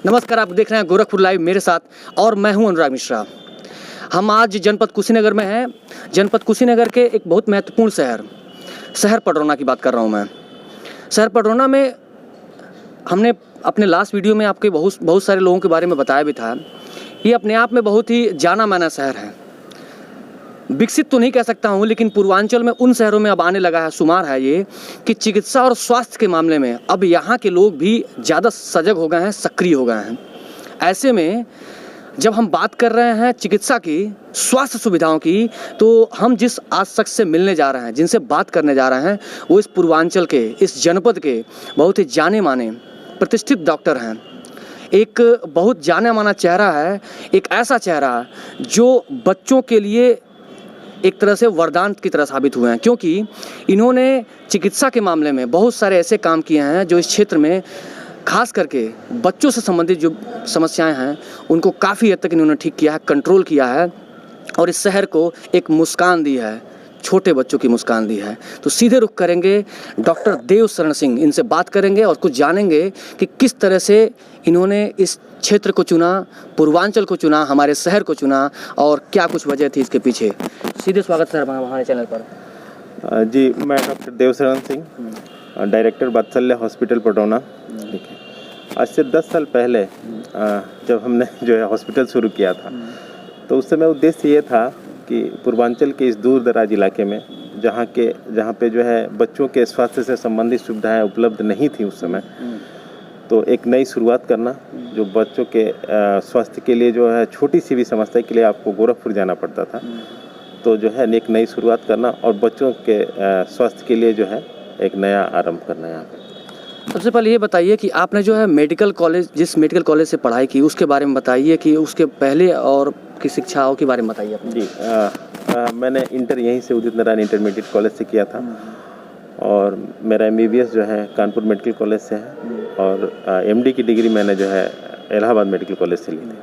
नमस्कार, आप देख रहे हैं गोरखपुर लाइव मेरे साथ और मैं हूं अनुराग मिश्रा। हम आज जनपद कुशीनगर में हैं। जनपद कुशीनगर के एक बहुत महत्वपूर्ण शहर पडरौना की बात कर रहा हूं मैं। शहर पडरौना में हमने अपने लास्ट वीडियो में आपके बहुत सारे लोगों के बारे में बताया भी था। ये अपने आप में बहुत ही जाना माना शहर है। विकसित तो नहीं कह सकता हूँ, लेकिन पूर्वांचल में उन शहरों में अब आने लगा है, शुमार है ये कि चिकित्सा और स्वास्थ्य के मामले में अब यहाँ के लोग भी ज़्यादा सजग हो गए हैं, सक्रिय हो गए हैं। ऐसे में जब हम बात कर रहे हैं चिकित्सा की, स्वास्थ्य सुविधाओं की, तो हम जिस आज शख्स से मिलने जा रहे हैं, जिनसे बात करने जा रहे हैं, वो इस पूर्वांचल के, इस जनपद के बहुत ही जाने माने प्रतिष्ठित डॉक्टर हैं। एक बहुत जाना माना चेहरा है, एक ऐसा चेहरा जो बच्चों के लिए एक तरह से वरदान की तरह साबित हुए हैं, क्योंकि इन्होंने चिकित्सा के मामले में बहुत सारे ऐसे काम किए हैं जो इस क्षेत्र में खास करके बच्चों से संबंधित जो समस्याएं हैं उनको काफ़ी हद तक इन्होंने ठीक किया है, कंट्रोल किया है और इस शहर को एक मुस्कान दी है, छोटे बच्चों की मुस्कान दी है। तो सीधे रुख करेंगे डॉक्टर देवशरण सिंह, इनसे बात करेंगे और कुछ जानेंगे कि किस तरह से इन्होंने इस क्षेत्र को चुना, पूर्वांचल को चुना, हमारे शहर को चुना और क्या कुछ वजह थी इसके पीछे। सीधे स्वागत सर हमारे चैनल पर। जी, मैं डॉक्टर देवशरण सिंह, डायरेक्टर वात्सल्य हॉस्पिटल पडरौना। देखिए, आज से 10 साल पहले जब हमने जो है हॉस्पिटल शुरू किया था, तो उस समय उद्देश्य ये था कि पूर्वांचल के इस दूर दराज इलाके में जहाँ पे जो है बच्चों के स्वास्थ्य से संबंधित सुविधाएं उपलब्ध नहीं थी उस समय, तो एक नई शुरुआत करना। जो बच्चों के स्वास्थ्य के लिए जो है छोटी सी भी समस्या के लिए आपको गोरखपुर जाना पड़ता था, तो जो है एक नई शुरुआत करना और बच्चों के स्वास्थ्य के लिए जो है एक नया आरंभ करना यहाँ पे। सबसे पहले ये बताइए कि आपने जो है मेडिकल कॉलेज, जिस मेडिकल कॉलेज से पढ़ाई की उसके बारे में बताइए कि उसके पहले और की शिक्षाओं के बारे में बताइए अपने। जी, मैंने इंटर यहीं से उदित नारायण इंटरमीडिएट कॉलेज से किया था और मेरा MBBS जो है कानपुर मेडिकल कॉलेज से है और MD की डिग्री मैंने जो है इलाहाबाद मेडिकल कॉलेज से ली थी।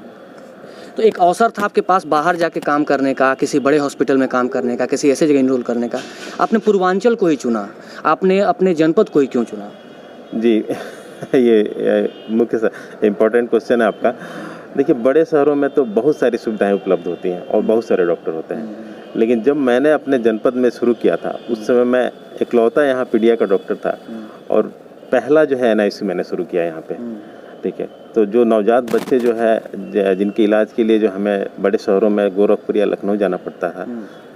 तो एक अवसर था आपके पास बाहर जाके काम करने का, किसी बड़े हॉस्पिटल में काम करने का, किसी ऐसे जगह इनरोल करने का, आपने पूर्वांचल को ही चुना, आपने अपने जनपद को ही क्यों चुना? जी, ये मुख्य इम्पोर्टेंट क्वेश्चन है आपका। देखिए, बड़े शहरों में तो बहुत सारी सुविधाएं उपलब्ध होती हैं और बहुत सारे डॉक्टर होते हैं, लेकिन जब मैंने अपने जनपद में शुरू किया था उस समय मैं इकलौता यहाँ पीडिया का डॉक्टर था और पहला जो है NICU मैंने शुरू किया यहाँ पे। ठीक है, तो जो नवजात बच्चे जो है जिनके इलाज के लिए जो हमें बड़े शहरों में गोरखपुर या लखनऊ जाना पड़ता था,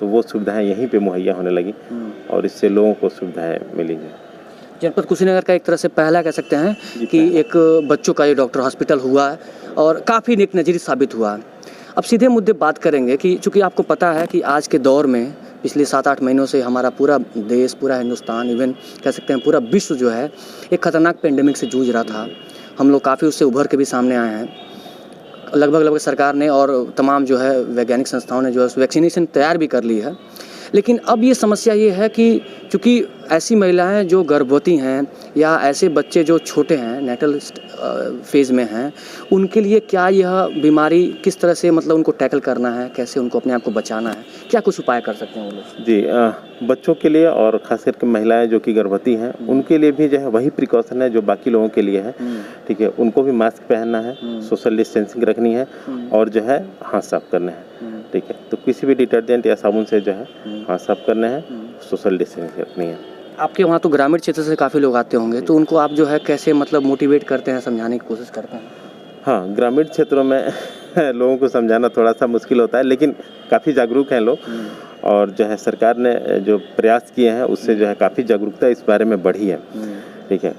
तो वो सुविधाएं यहीं पे मुहैया होने लगी और इससे लोगों को सुविधाएं मिली हैं। जनपद कुशीनगर का एक तरह से पहला कह सकते हैं कि एक बच्चों का ये डॉक्टर हॉस्पिटल हुआ है और काफ़ी नेक नज़ीर साबित हुआ। अब सीधे मुद्दे बात करेंगे कि चूँकि आपको पता है कि आज के दौर में पिछले 7-8 महीनों से हमारा पूरा देश, पूरा हिंदुस्तान, इवन कह सकते हैं पूरा विश्व जो है एक खतरनाक पेंडेमिक से जूझ रहा था। हम लोग काफ़ी उससे उभर के भी सामने आए हैं। लगभग सरकार ने और तमाम जो है वैज्ञानिक संस्थाओं ने जो है वैक्सीनेशन तैयार भी कर ली है। लेकिन अब ये समस्या ये है कि चूँकि ऐसी महिलाएं जो गर्भवती हैं या ऐसे बच्चे जो छोटे हैं, नेटल फेज़ में हैं, उनके लिए क्या यह बीमारी किस तरह से मतलब उनको टैकल करना है, कैसे उनको अपने आप को बचाना है, क्या कुछ उपाय कर सकते हैं वो लोग? जी, बच्चों के लिए और ख़ास करके महिलाएं जो कि गर्भवती हैं उनके लिए भी जो है वही प्रिकॉशन है जो बाकी लोगों के लिए है। ठीक है, उनको भी मास्क पहनना है, सोशल डिस्टेंसिंग रखनी है और जो है हाथ साफ करने हैं। ठीक है, तो किसी भी डिटर्जेंट या साबुन से जो है हाथ साफ करने हैं, सोशल डिस्टेंसिंग रखनी है। आपके वहाँ तो ग्रामीण क्षेत्र से काफ़ी लोग आते होंगे, तो उनको आप जो है कैसे मतलब मोटिवेट करते हैं, समझाने की कोशिश करते हैं? हाँ, ग्रामीण क्षेत्रों में लोगों को समझाना थोड़ा सा मुश्किल होता है, लेकिन काफ़ी जागरूक हैं लोग और जो है सरकार ने जो प्रयास किए हैं उससे जो है काफ़ी जागरूकता इस बारे में बढ़ी है। ठीक है,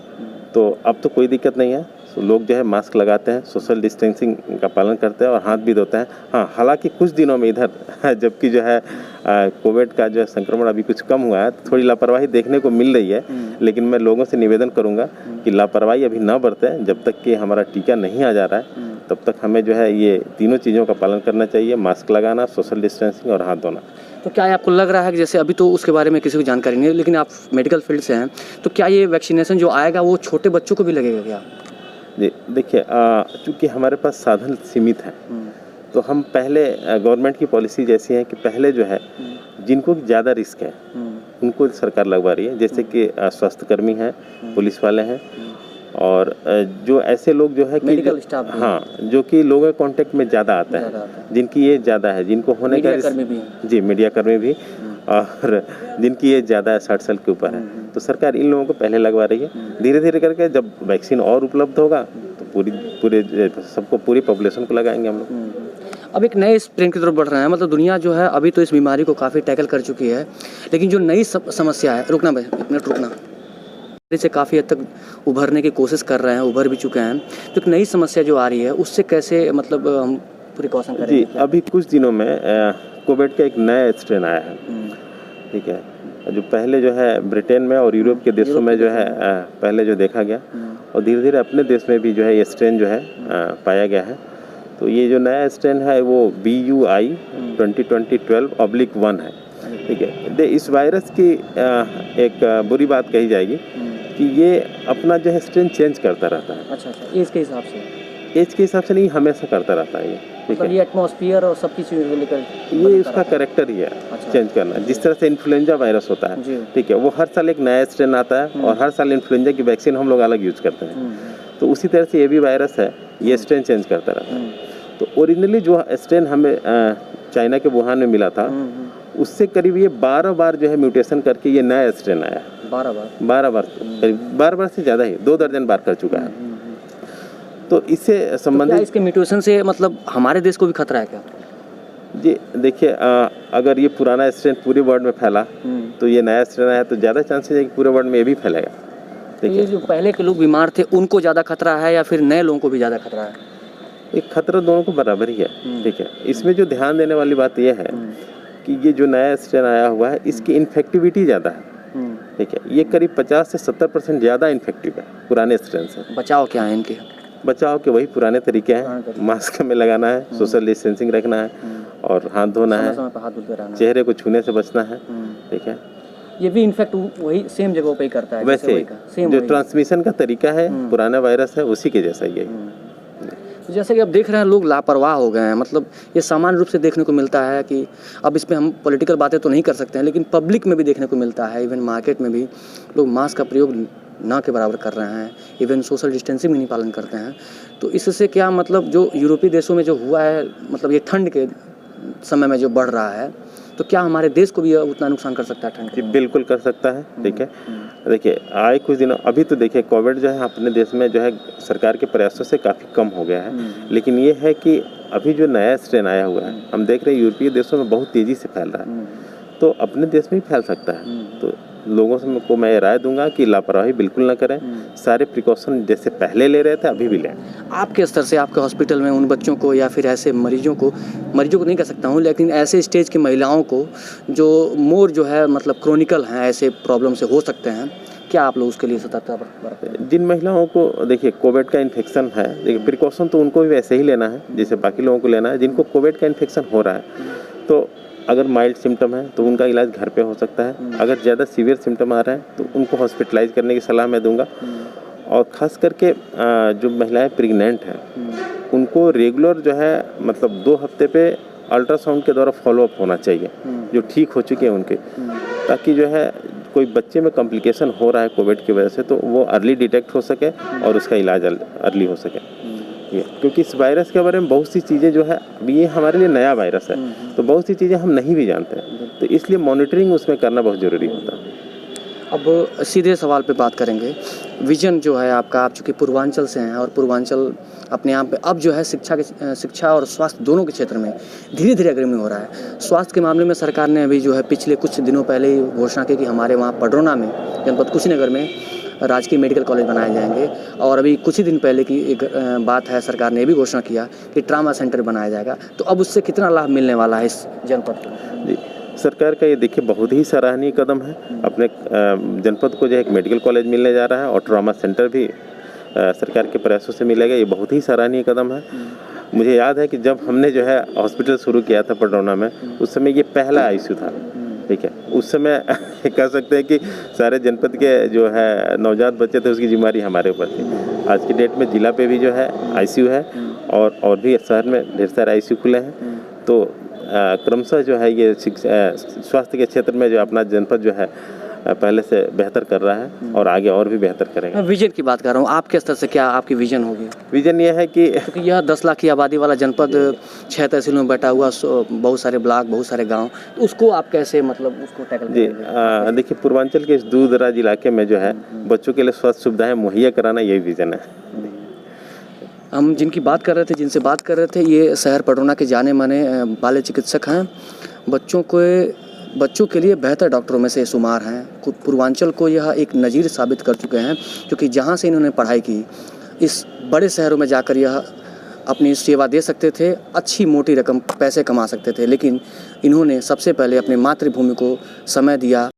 तो अब तो कोई दिक्कत नहीं है, तो लोग जो है मास्क लगाते हैं, सोशल डिस्टेंसिंग का पालन करते हैं और हाथ भी धोते हैं। हाँ, हालांकि कुछ दिनों में इधर जबकि जो है कोविड का जो संक्रमण अभी कुछ कम हुआ है, थोड़ी लापरवाही देखने को मिल रही है, लेकिन मैं लोगों से निवेदन करूंगा कि लापरवाही अभी ना बरतें। जब तक कि हमारा टीका नहीं आ जा रहा है तब तक हमें जो है ये तीनों चीज़ों का पालन करना चाहिए, मास्क लगाना, सोशल डिस्टेंसिंग और हाथ धोना। तो क्या आपको लग रहा है कि जैसे अभी तो उसके बारे में किसी को जानकारी नहीं है, लेकिन आप मेडिकल फील्ड से हैं, तो क्या ये वैक्सीनेशन जो आएगा वो छोटे बच्चों को भी लगेगा क्या? जी, देखिए, चूँकि हमारे पास साधन सीमित हैं, तो हम पहले गवर्नमेंट की पॉलिसी जैसी है कि पहले जो है जिनको ज़्यादा रिस्क है उनको सरकार लगवा रही है, जैसे कि स्वास्थ्यकर्मी हैं, पुलिस वाले हैं और जो ऐसे लोग जो है कि मेडिकल स्टाफ भी। हाँ, जो कि लोगों के कांटेक्ट में ज़्यादा आता है, जिनकी एज ज़्यादा है, जिनको होने का मीडिया कर्मी भी हैं। जी मीडिया कर्मी भी, और जिनकी एज ज़्यादा है, 60 साल के ऊपर है, तो सरकार इन लोगों को पहले लगवा रही है। धीरे धीरे करके जब वैक्सीन और उपलब्ध होगा तो पूरी पॉपुलेशन को लगाएंगे हम लोग। अब एक नए स्ट्रेन की तरफ बढ़ रहे हैं, मतलब दुनिया जो है अभी तो इस बीमारी को काफ़ी टैकल कर चुकी है, लेकिन जो नई समस्या है, रुकना भाई एक मिनट रुकना, से काफ़ी हद तक उभरने की कोशिश कर रहे हैं, उभर भी चुके हैं, तो एक नई समस्या जो आ रही है उससे कैसे मतलब हम प्रिकॉशन करेंगे? जी, अभी कुछ दिनों में कोविड का एक नया स्ट्रेन आया है, ठीक है, जो पहले जो है ब्रिटेन में और यूरोप के देशों में जो है पहले जो देखा गया, और धीरे धीरे अपने देश में भी जो है ये स्ट्रेन जो है पाया गया है। तो ये जो नया स्ट्रेन है वो BUI 2020-12/1 है, ठीक है। इस वायरस की एक बुरी बात कही जाएगी कि ये अपना जो है स्ट्रेन चेंज करता रहता है। अच्छा, एज के हिसाब से? एज के हिसाब से नहीं, हमेशा करता रहता है ये, ठीक है। ये एटमॉस्फेयर और सब चीज़ लेकर ये उसका कैरेक्टर ही है, चेंज करना। जिस तरह से इन्फ्लुएंजा वायरस होता है, ठीक है, वो हर साल एक नया स्ट्रेन आता है और हर साल इन्फ्लुएंजा की वैक्सीन हम लोग अलग यूज करते हैं, तो उसी तरह से ये भी वायरस है, ये स्ट्रेन चेंज करता रहता है। तो ओरिजिनली जो स्ट्रेन हमें चाइना के वुहान में मिला था, उससे करीब ये 12 बार जो है म्यूटेशन करके ये नया स्ट्रेन आया है। 12 बार करीब 12 बार से ज़्यादा ही, 2 दर्जन बार कर चुका है। तो इससे संबंधित इसके म्यूटेशन से मतलब हमारे देश को भी खतरा है क्या? जी देखिए, अगर ये पुराना स्ट्रेन पूरे वर्ल्ड में फैला तो ये नया स्ट्रेन आया तो ज़्यादा चांसेस है कि पूरे वर्ल्ड में ये भी फैलेगा। तो ये जो पहले के लोग बीमार थे उनको ज़्यादा खतरा है या फिर नए लोगों को भी ज़्यादा खतरा है? एक खतरा दोनों को बराबर ही है, ठीक है। इसमें जो ध्यान देने वाली बात यह है कि ये जो नया स्ट्रेन आया हुआ है इसकी इन्फेक्टिविटी ज़्यादा है, ठीक है। ये करीब 50 से 70% ज़्यादा इन्फेक्टिव है पुराने स्ट्रेन से। बचाव क्या है इनके? बचाव के वही पुराने तरीके हैं, मास्क हमें लगाना है, सोशल डिस्टेंसिंग रखना है और हाथ धोना है, चेहरे को छूने से बचना है, ठीक है। ये भी इनफेक्ट वही सेम जगह पे ही करता है, वैसे जो ट्रांसमिशन का तरीका है पुराना वायरस है उसी के जैसा ही है। जैसे कि अब देख रहे हैं लोग लापरवाह हो गए हैं, मतलब ये सामान्य रूप से देखने को मिलता है कि अब इसमें हम पॉलिटिकल बातें तो नहीं कर सकते हैं, लेकिन पब्लिक में भी देखने को मिलता है, इवन मार्केट में भी लोग मास्क का प्रयोग ना के बराबर कर रहे हैं, इवन सोशल डिस्टेंसिंग भी नहीं पालन करते हैं। तो इससे क्या मतलब जो यूरोपीय देशों में जो हुआ है, मतलब ये ठंड के समय में जो बढ़ रहा है, तो क्या हमारे देश को भी उतना नुकसान कर सकता है ठंड? जी बिल्कुल कर सकता है, ठीक है। देखिए आए कुछ दिनों अभी तो देखिए कोविड जो है अपने देश में जो है सरकार के प्रयासों से काफ़ी कम हो गया है, लेकिन ये है कि अभी जो नया स्ट्रेन आया हुआ है हम देख रहे हैं यूरोपीय देशों में बहुत तेज़ी से फैल रहा है, तो अपने देश में भी फैल सकता है। तो लोगों से को मैं राय दूंगा कि लापरवाही बिल्कुल ना करें, सारे प्रिकॉशन जैसे पहले ले रहे थे अभी भी लें। आपके स्तर से आपके हॉस्पिटल में उन बच्चों को या फिर ऐसे मरीजों को नहीं कह सकता हूँ, लेकिन ऐसे स्टेज की महिलाओं को जो मोर जो है मतलब क्रोनिकल हैं, ऐसे प्रॉब्लम से हो सकते हैं, क्या आप लोग उसके लिए सतर्कता बरतते हैं? जिन महिलाओं को देखिए कोविड का इन्फेक्शन है, देखिए प्रिकॉशन तो उनको भी वैसे ही लेना है जैसे बाकी लोगों को लेना है। जिनको कोविड का इन्फेक्शन हो रहा है तो अगर माइल्ड सिम्टम है तो उनका इलाज घर पे हो सकता है, अगर ज़्यादा सीवियर सिम्टम आ रहा है तो उनको हॉस्पिटलाइज करने की सलाह मैं दूंगा। और ख़ास करके जो महिलाएं प्रेग्नेंट हैं उनको रेगुलर जो है मतलब 2 हफ्ते पे अल्ट्रासाउंड के द्वारा फॉलोअप होना चाहिए जो ठीक हो चुके हैं उनके, ताकि जो है कोई बच्चे में कॉम्प्लिकेशन हो रहा है कोविड की वजह से तो वो अर्ली डिटेक्ट हो सके और उसका इलाज अर्ली हो सके। क्योंकि इस वायरस के बारे में बहुत सी चीज़ें जो है अभी ये हमारे लिए नया वायरस है तो बहुत सी चीज़ें हम नहीं भी जानते हैं, तो इसलिए मॉनिटरिंग उसमें करना बहुत ज़रूरी होता है। अब सीधे सवाल पे बात करेंगे, विजन जो है आपका, आप चूँकि पूर्वांचल से हैं और पूर्वांचल अपने आप में अब जो है शिक्षा और स्वास्थ्य दोनों के क्षेत्र में धीरे धीरे अग्रणी हो रहा है। स्वास्थ्य के मामले में सरकार ने अभी जो है पिछले कुछ दिनों पहले ही घोषणा की कि हमारे वहाँ पडरौना में जनपद कुशीनगर में राजकीय मेडिकल कॉलेज बनाए जाएंगे, और अभी कुछ ही दिन पहले की एक बात है सरकार ने भी घोषणा किया कि ट्रामा सेंटर बनाया जाएगा। तो अब उससे कितना लाभ मिलने वाला है इस जनपद को? जी सरकार का ये देखिए बहुत ही सराहनीय कदम है, अपने जनपद को जो है एक मेडिकल कॉलेज मिलने जा रहा है और ट्रामा सेंटर भी सरकार के प्रयासों से मिलेगा, ये बहुत ही सराहनीय कदम है। मुझे याद है कि जब हमने जो है हॉस्पिटल शुरू किया था पडरौना में उस समय ये पहला ICU था, ठीक है। उस समय कह सकते हैं कि सारे जनपद के जो है नवजात बच्चे थे उसकी जिम्मेदारी हमारे ऊपर थी। आज की डेट में जिला पे भी जो है ICU है और भी शहर में ढेर सारे ICU खुले हैं, तो क्रमशः जो है ये स्वास्थ्य के क्षेत्र में जो अपना जनपद जो है पहले से बेहतर कर रहा है और आगे और भी बेहतर करेगा। मैं विजन की बात कर रहा हूँ, आपके स्तर से क्या आपकी विजन होगी? विजन ये है कि क्योंकि यह 10 लाख की आबादी वाला जनपद 6 तहसीलों में बैठा हुआ, बहुत सारे ब्लॉक, बहुत सारे गांव, तो उसको आप कैसे मतलब उसको टैकल जी करेंगे? देखिए, पूर्वांचल के इस दूर दराज इलाके में जो है बच्चों के लिए स्वास्थ्य सुविधाएं मुहैया कराना, यही विजन है। हम जिनकी बात कर रहे थे, जिनसे बात कर रहे थे, ये शहर पडरौना के जाने माने बाल चिकित्सक हैं। बच्चों के लिए बेहतर डॉक्टरों में से शुमार हैं। पूर्वांचल को यह एक नज़ीर साबित कर चुके हैं, क्योंकि जहाँ से इन्होंने पढ़ाई की, इस बड़े शहरों में जाकर यह अपनी सेवा दे सकते थे, अच्छी मोटी रकम पैसे कमा सकते थे, लेकिन इन्होंने सबसे पहले अपनी मातृभूमि को समय दिया।